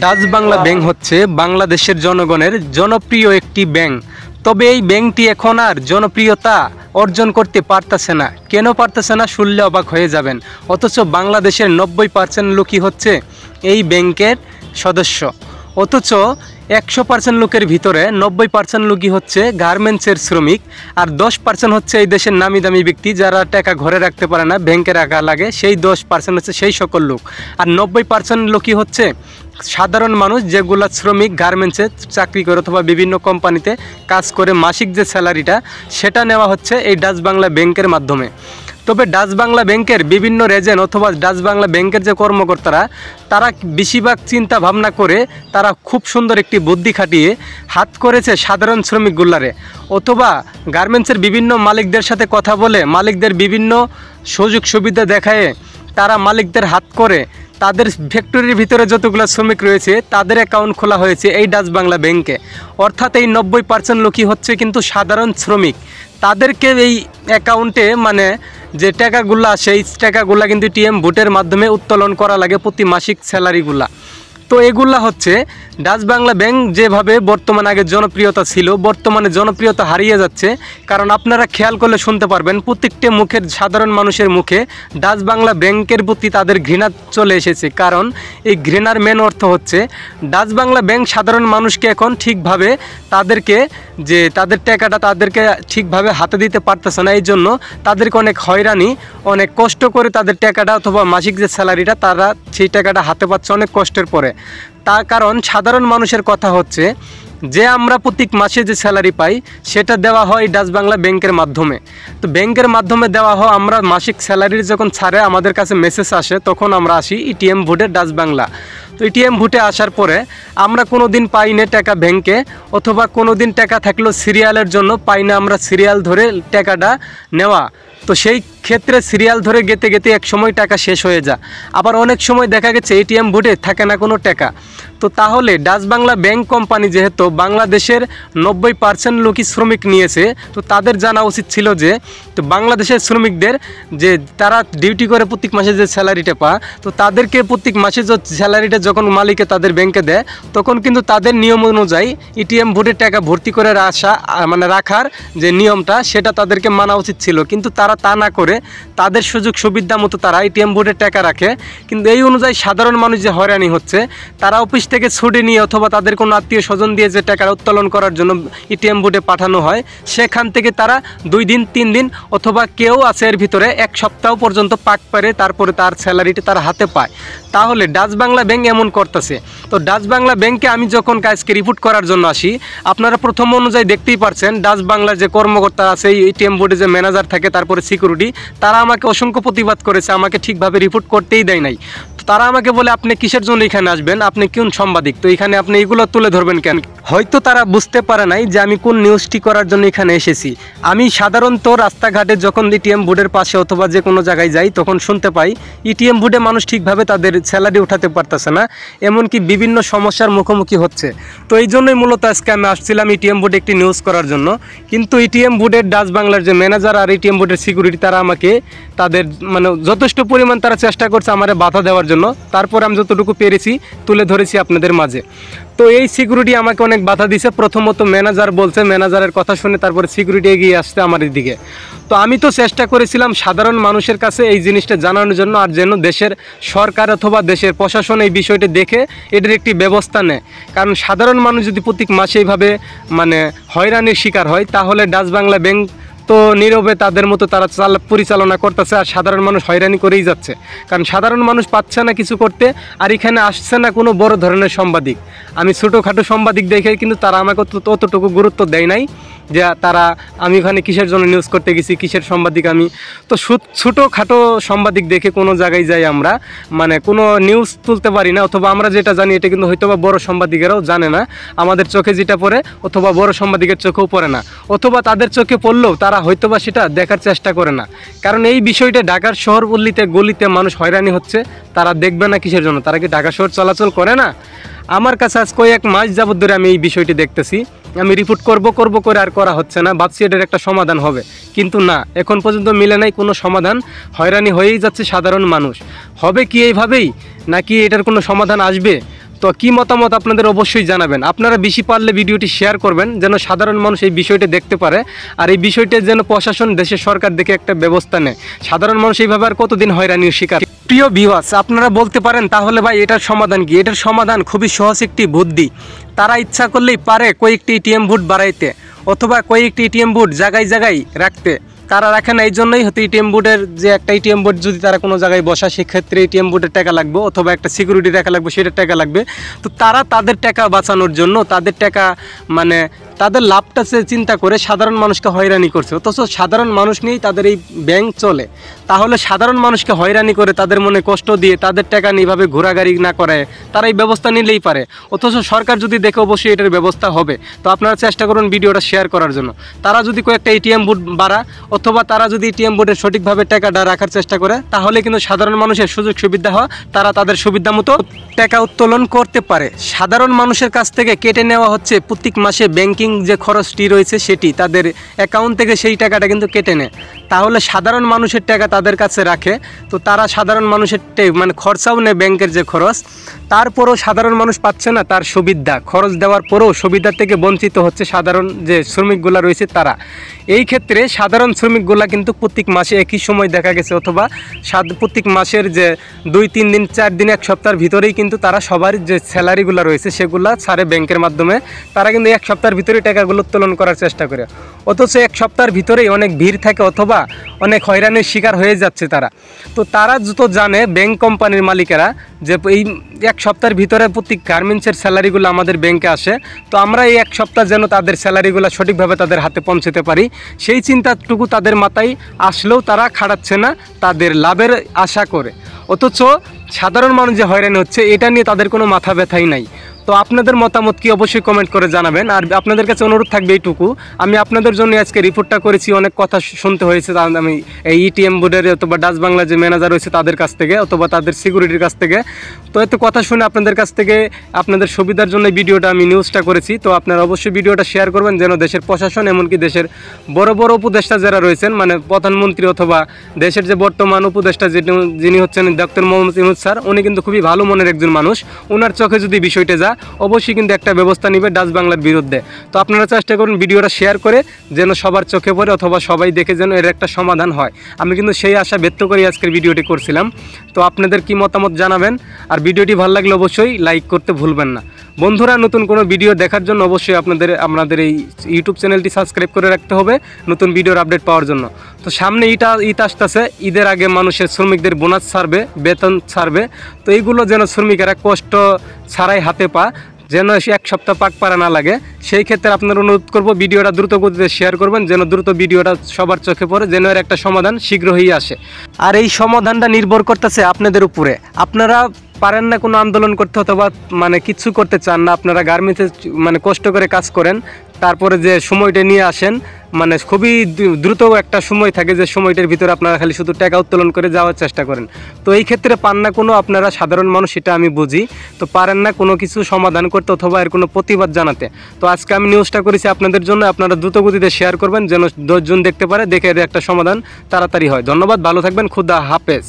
Dutch Bangla bank হচ্ছে বাংলাদেশের জনগণের জনপ্রিয় একটি ব্যাংক। তবে এই ব্যাংকটি এখন আর জনপ্রিয়তা অর্জন করতে পারতেছে না। কেন পারতেছে না শুনলে অবাক হয়ে যাবেন। অথচ বাংলাদেশের 90% লোকই হচ্ছে এই ব্যাংকের সদস্য। অথচ 100% লোকের ভিতরে 90% লোকই হচ্ছে গার্মেন্টসের শ্রমিক, আর 10% হচ্ছে এই দেশের নামি দামি ব্যক্তি যারা টাকা ঘরে রাখতে পারে না, ব্যাংকে রাখা লাগে, সেই 10% হচ্ছে সেই সকল লোক। আর 90% লোকই হচ্ছে সাধারণ মানুষ, যেগুলো শ্রমিক গার্মেন্টসে চাকরি করে অথবা বিভিন্ন কোম্পানিতে কাজ করে মাসিক যে স্যালারিটা সেটা নেওয়া হচ্ছে এই ডাচ বাংলা ব্যাংকের মাধ্যমে। তবে ডাচ বাংলা ব্যাংকের বিভিন্ন রেজেন্ট অথবা ডাচ বাংলা ব্যাংকের যে কর্মকর্তারা, তারা বেশিরভাগ চিন্তা ভাবনা করে তারা খুব সুন্দর একটি বুদ্ধি খাটিয়ে হাত করেছে সাধারণ শ্রমিকগুলারে, অথবা গার্মেন্টসের বিভিন্ন মালিকদের সাথে কথা বলে মালিকদের বিভিন্ন সুযোগ সুবিধা দেখায় তারা মালিকদের হাত করে তাদের ফ্যাক্টরির ভিতরে যতগুলো শ্রমিক রয়েছে তাদের অ্যাকাউন্ট খোলা হয়েছে এই ডাচ বাংলা ব্যাংকে। অর্থাৎ এই 90% লোকই হচ্ছে কিন্তু সাধারণ শ্রমিক। তাদেরকে এই অ্যাকাউন্টে মানে যে টাকাগুলো সেই টাকাগুলো কিন্তু এটিএম বুথের মাধ্যমে উত্তোলন করা লাগে প্রতি মাসিক স্যালারিগুলা। তো এগুলা হচ্ছে ডাচ বাংলা ব্যাংক যেভাবে বর্তমানে আগে জনপ্রিয়তা ছিল, বর্তমানে জনপ্রিয়তা হারিয়ে যাচ্ছে। কারণ আপনারা খেয়াল করলে শুনতে পারবেন প্রত্যেকটা মুখের সাধারণ মানুষের মুখে ডাচ বাংলা ব্যাংকের প্রতি তাদের ঘৃণা চলে এসেছে। কারণ এই ঘৃণার মেন অর্থ হচ্ছে ডাচ বাংলা ব্যাংক সাধারণ মানুষকে এখন ঠিকভাবে তাদেরকে যে তাদের টাকাটা তাদেরকে ঠিকভাবে হাতে দিতে পারতেছে না। এই জন্য তাদেরকে অনেক হয়রানি, অনেক কষ্ট করে তাদের টাকাটা অথবা মাসিক যে স্যালারিটা তারা সেই টাকাটা হাতে পাচ্ছে অনেক কষ্টের পরে। তার কারণ সাধারণ মানুষের কথা হচ্ছে যে আমরা প্রত্যেক মাসে যে স্যালারি পাই সেটা দেওয়া হয় ডাচ বাংলা ব্যাংকের মাধ্যমে। তো ব্যাংকের মাধ্যমে দেওয়া হয়, আমরা মাসিক স্যালারির যখন ছাড়ে আমাদের কাছে মেসেজ আসে তখন আমরা আসি এটিএম বুথে ডাচ বাংলা। তো এটিএম বুথে আসার পরে আমরা কোনো দিন পাই না টাকা ব্যাংকে, অথবা কোনো দিন টাকা থাকলেও সিরিয়ালের জন্য পাই না আমরা সিরিয়াল ধরে টাকাটা নেওয়া। তো সেই ক্ষেত্রে সিরিয়াল ধরে গেতে গেতে এক সময় টাকা শেষ হয়ে যায়। আবার অনেক সময় দেখা গেছে এটিএম বুথে থাকে না কোনো টাকা। তো তাহলে ডাচ বাংলা ব্যাংক কোম্পানি যেহেতু বাংলাদেশের 90% লোকই শ্রমিক নিয়েছে, তো তাদের জানা উচিত ছিল যে তো বাংলাদেশের শ্রমিকদের যে তারা ডিউটি করে প্রত্যেক মাসে যে স্যালারিটা পায়, তো তাদেরকে প্রত্যেক মাসে যে স্যালারিটা যখন মালিকে তাদের ব্যাংকে দেয় তখন কিন্তু তাদের নিয়ম অনুযায়ী এটিএম বুথে টাকা ভর্তি করে রাখার যে নিয়মটা সেটা তাদেরকে মানা উচিত ছিল। কিন্তু তারা তা না করে তাদের সুযোগ সুবিধা মতো তারা এটিএম বুথে টাকা রাখে। কিন্তু এই অনুযায়ী সাধারণ মানুষ যে হয়রানি হচ্ছে, তারা অফিস থেকে ছুটি নিয়ে অথবা তাদের কোনো আত্মীয় স্বজন দিয়ে যে টাকা উত্তোলন করার জন্য এটিএম বুথে পাঠানো হয়, সেখান থেকে তারা 2 দিন 3 দিন অথবা কেউ আছে এর ভিতরে 1 সপ্তাহ পর্যন্ত পাক পারে, তারপরে তার স্যালারিটা তার হাতে পায়। তাহলে ডাচ বাংলা ব্যাংক এমন করতেছে। তো ডাচ বাংলা ব্যাংকে আমি যখন কাজকে রিপোর্ট করার জন্য আসি, আপনারা প্রথম অনুযায়ী দেখতেই পারছেন ডাচ বাংলার যে কর্মকর্তা আছে, এই এটিএম বোর্ডে যে ম্যানেজার থাকে, তারপরে সিকিউরিটি, তারা আমাকে অসংখ্য প্রতিবাদ করেছে, আমাকে ঠিকভাবে রিপোর্ট করতেই দেয় নাই। তারা আমাকে বলে আপনি কিসের জন্য এখানে আসবেন, আপনি কোন সাংবাদিক, তো এখানে আপনি এগুলো তুলে ধরবেন কেন? হয়তো তারা বুঝতে পারে নাই যে আমি কোন নিউজটি করার জন্য এখানে এসেছি। আমি সাধারণত রাস্তাঘাটে যখন এটিএম বুথের পাশে অথবা যে কোনো জায়গায় যাই তখন শুনতে পাই এটিএম বুথে মানুষ ঠিকভাবে তাদের স্যালারি উঠাতে পারতেছে না, এমনকি বিভিন্ন সমস্যার মুখোমুখি হচ্ছে। তো এই জন্যই মূলত আজকে আমি আসছিলাম এটিএম বুথে একটি নিউজ করার জন্য। কিন্তু এটিএম বুথের ডাচ বাংলার যে ম্যানেজার আর এটিএম বুথের সিকিউরিটি, তারা আমাকে তাদের যথেষ্ট পরিমাণ তারা চেষ্টা করছে আমার বাধা দেওয়ার জন্য। তারপর আমি যতটুকু পেরেছি তুলে ধরেছি আপনাদের মাঝে। তো এই সিকিউরিটি আমাকে অনেক বাধা দিছে। প্রথমত ম্যানেজার বলছে, ম্যানেজারের কথা শুনে তারপরে সিকিউরিটি এগিয়ে আসছে আমার দিকে। তো আমি তো চেষ্টা করেছিলাম সাধারণ মানুষের কাছে এই জিনিসটা জানানোর জন্য, আর যেন দেশের সরকার অথবা দেশের প্রশাসন এই বিষয়টি দেখে এটার একটি ব্যবস্থা নেয়। কারণ সাধারণ মানুষ যদি প্রত্যেক মাসে এইভাবে হয়রানির শিকার হয়, তাহলে ডাচ বাংলা ব্যাংক তো নীরবে তাদের মতো তারা পরিচালনা করতেছে, আর সাধারণ মানুষ হয়রানি করেই যাচ্ছে। কারণ সাধারণ মানুষ পাচ্ছে না কিছু করতে, আর এখানে আসছে না কোনো বড় ধরনের সাংবাদিক। আমি ছোটোখাটো সাংবাদিক দেখে কিন্তু তারা আমাকে অতটুকু গুরুত্ব দেয় নাই যে আমি ওখানে কিসের জন্য নিউজ করতে গেছি, কিসের সাংবাদিক আমি। তো ছোটোখাটো সাংবাদিক দেখে কোনো জায়গায় যাই আমরা কোনো নিউজ তুলতে পারি না, অথবা আমরা যেটা জানি এটা কিন্তু হয়তোবা বড় সাংবাদিকেরাও জানে না। আমাদের চোখে যেটা পড়ে অথবা বড় সাংবাদিকের চোখেও পড়ে না, অথবা তাদের চোখে পড়লেও তারা হয়তোবা সেটা দেখার চেষ্টা করে না। কারণ এই বিষয়টা ঢাকার শহর গলিতে মানুষ হয়রানি হচ্ছে, তারা দেখবে না কিসের জন্য? তারা কি ঢাকা শহর চলাচল করে না? আমার কাছে আজ কয়েক মাস যাবত ধরে আমি এই বিষয়টি দেখতেছি। আমি রিপোর্ট করব করে আর করা হচ্ছে না, ভাবছি এটার একটা সমাধান হবে, কিন্তু না, এখন পর্যন্ত মিলে নাই কোনো সমাধান। হয়রানি হয়েই যাচ্ছে সাধারণ মানুষ। হবে কি এইভাবেই, নাকি এটার কোনো সমাধান আসবে? তো কি মতামত আপনাদের অবশ্যই জানাবেন। আপনারা বেশি পারলে ভিডিওটি শেয়ার করবেন, যেন সাধারণ মানুষ এই বিষয়টা দেখতে পারে, আর এই বিষয়টা যেন প্রশাসন, দেশের সরকার দেখে একটা ব্যবস্থা নেয়। সাধারণ মানুষ এইভাবে আর কতদিন হয়রানির শিকার। প্রিয় ভিউয়ার্স, আপনারা বলতে পারেন তাহলে ভাই এটার সমাধান কি? এটার সমাধান খুবই সহজ একটি বুদ্ধি। তারা ইচ্ছা করলেই পারে কয়েকটি এটিএম বুথ বাড়াইতে, অথবা কয়েকটি এটিএম বুথ জায়গায় জায়গায় রাখতে। তারা রাখে না, এই জন্যই হয়তো এটিএম বোর্ডের যে একটা এটিএম বোর্ড যদি তারা কোনো জায়গায় বসা, সেক্ষেত্রে এটিএম বোর্ডের টাকা লাগবে, অথবা একটা সিকিউরিটি টাকা লাগবে, সেটার টাকা লাগবে। তো তারা তাদের টাকা বাঁচানোর জন্য, তাদের টাকা মানে তাদের লাভটা চিন্তা করে সাধারণ মানুষকে হয়রানি করছে। অথচ সাধারণ মানুষ নিয়েই তাদের এই ব্যাংক চলে। তাহলে সাধারণ মানুষকে হয়রানি করে, তাদের মনে কষ্ট দিয়ে, তাদের টাকা নিয়ে এইভাবে ঘোরাঘুরি না করে তারা এই ব্যবস্থা নিলেই পারে। অথচ সরকার যদি দেখে, অবশ্যই এটার ব্যবস্থা হবে। তো আপনারা চেষ্টা করুন ভিডিওটা শেয়ার করার জন্য। তারা যদি কয়েকটা এটিএম বুথ বাড়া, অথবা তারা যদি এটিএম বোর্ডে সঠিকভাবে টাকাটা রাখার চেষ্টা করে, তাহলে কিন্তু সাধারণ মানুষের সুযোগ সুবিধা হয়, তারা তাদের সুবিধা মতো টাকা উত্তোলন করতে পারে। সাধারণ মানুষের কাছ থেকে কেটে নেওয়া হচ্ছে প্রত্যেক মাসে ব্যাংকিং যে খরচটি রয়েছে, সেটি তাদের অ্যাকাউন্ট থেকে সেই টাকাটা কিন্তু কেটে নেয়। তাহলে সাধারণ মানুষের টাকা তাদের কাছে রাখে, তো তারা সাধারণ মানুষের মানে খরচাও নেয় ব্যাংকের যে খরচ, তারপরও সাধারণ মানুষ পাচ্ছে না তার সুবিধা। খরচ দেওয়ার পরেও সুবিধা থেকে বঞ্চিত হচ্ছে সাধারণ যে শ্রমিকগুলো রয়েছে তারা। এই ক্ষেত্রে সাধারণ শ্রমিকগুলা কিন্তু প্রত্যেক মাসে একই সময় দেখা গেছে, অথবা প্রত্যেক মাসের যে 2-3 দিন 4 দিন 1 সপ্তাহের ভিতরেই কিন্তু তারা সবার যে স্যালারিগুলো রয়েছে সেগুলো ছাড়ে ব্যাংকের মাধ্যমে। তারা কিন্তু 1 সপ্তাহের ভিতরেই টাকাগুলো উত্তোলন করার চেষ্টা করে। অথচ 1 সপ্তাহের ভিতরেই অনেক ভিড় থাকে, অথবা অনেক হয়রানির শিকার হয়ে যাচ্ছে তারা। তো তারা যত জানে ব্যাংক কোম্পানির মালিকেরা যে এই 1 সপ্তাহের ভিতরে প্রত্যেক গার্মেন্টসের স্যালারিগুলো আমাদের ব্যাংকে আসে, তো আমরা এই 1 সপ্তাহ যেন তাদের স্যালারিগুলো সঠিকভাবে তাদের হাতে পৌঁছতে পারি, সেই চিন্তাটুকু তাদের মাথায় আসলেও তারা খাটাচ্ছে না তাদের লাভের আশা করে। অথচ সাধারণ মানুষ যে হয়রানি হচ্ছে, এটা নিয়ে তাদের কোনো মাথা ব্যথাই নাই। তো আপনাদের মতামত কি অবশ্যই কমেন্ট করে জানাবেন। আর আপনাদের কাছে অনুরোধ থাকবে এইটুকু, আমি আপনাদের জন্য আজকে রিপোর্টটা করেছি, অনেক কথা শুনতে হয়েছে আমি এই এটিএম বোর্ডের অথবা ডাচ বাংলা যে ম্যানেজার রয়েছে তাদের কাছ থেকে, অথবা তাদের সিকিউরিটির কাছ থেকে। তো এত কথা শুনে আপনাদের কাছ থেকে আপনাদের সুবিধার জন্য ভিডিওটা আমি নিউজটা করেছি। তো আপনারা অবশ্যই ভিডিওটা শেয়ার করবেন, যেন দেশের প্রশাসন, এমনকি দেশের বড় বড় উপদেষ্টা যারা রয়েছেন, মানে প্রধানমন্ত্রী অথবা দেশের যে বর্তমান উপদেষ্টা যিনি হচ্ছেন ডক্টর মোহাম্মদ ইউনূস স্যার, উনি কিন্তু খুবই ভালো মনের একজন মানুষ। ওনার চোখে যদি বিষয়টা যায়, অবশ্যই কিন্তু একটা ব্যবস্থা নেবে ডাচ বাংলার বিরুদ্ধে। তো আপনারা চেষ্টা করুন ভিডিওটা শেয়ার করে, যেন সবার চোখে পড়ে, অথবা সবাই দেখে যেন এর একটা সমাধান হয়। আমি কিন্তু সেই আশা ব্যক্ত করে আজকের ভিডিওটি করছিলাম। তো আপনাদের কি মতামত জানাবেন, আর ভিডিওটি ভালো লাগলে অবশ্যই লাইক করতে ভুলবেন না। বন্ধুরা, নতুন কোনো ভিডিও দেখার জন্য অবশ্যই আপনাদের এই ইউটিউব চ্যানেলটি সাবস্ক্রাইব করে রাখতে হবে নতুন ভিডিওর আপডেট পাওয়ার জন্য। তো সামনে ঈদ আসতেছে, ঈদের আগে মানুষের শ্রমিকদের বোনাস ছাড়বে, বেতন ছাড়বে। তো এইগুলো যেন শ্রমিকেরা কষ্ট ছাড়াই হাতে পা, যেন 1 সপ্তাহ পাক পারা না লাগে। সেই ক্ষেত্রে আপনার অনুরোধ করব ভিডিওটা দ্রুত গতিতে শেয়ার করবেন, যেন দ্রুত ভিডিওটা সবার চোখে পড়ে, যেন এর একটা সমাধান শীঘ্রই আসে। আর এই সমাধানটা নির্ভর করতেছে আপনাদের উপরে। আপনারা পারেন না কোনো আন্দোলন করতে, অথবা মানে কিছু করতে চান না, আপনারা গার্মেন্টসে মানে কষ্ট করে কাজ করেন, তারপরে যে সময়টা নিয়ে আসেন, মানে খুবই দ্রুত একটা সময় থাকে, যে সময়টার ভিতরে আপনারা খালি শুধু টাকা উত্তোলন করে যাওয়ার চেষ্টা করেন। তো এই ক্ষেত্রে পান না কোনো, আপনারা সাধারণ মানুষ, সেটা আমি বুঝি, তো পারেন না কোনো কিছু সমাধান করতে, অথবা এর কোনো প্রতিবাদ জানাতে। তো আজকে আমি নিউজটা করেছি আপনাদের জন্য, আপনারা দ্রুত গতিতে শেয়ার করবেন, যেন 10 জন দেখতে পারে, দেখে এর একটা সমাধান তাড়াতাড়ি হয়। ধন্যবাদ, ভালো থাকবেন, খুদা হাফেজ।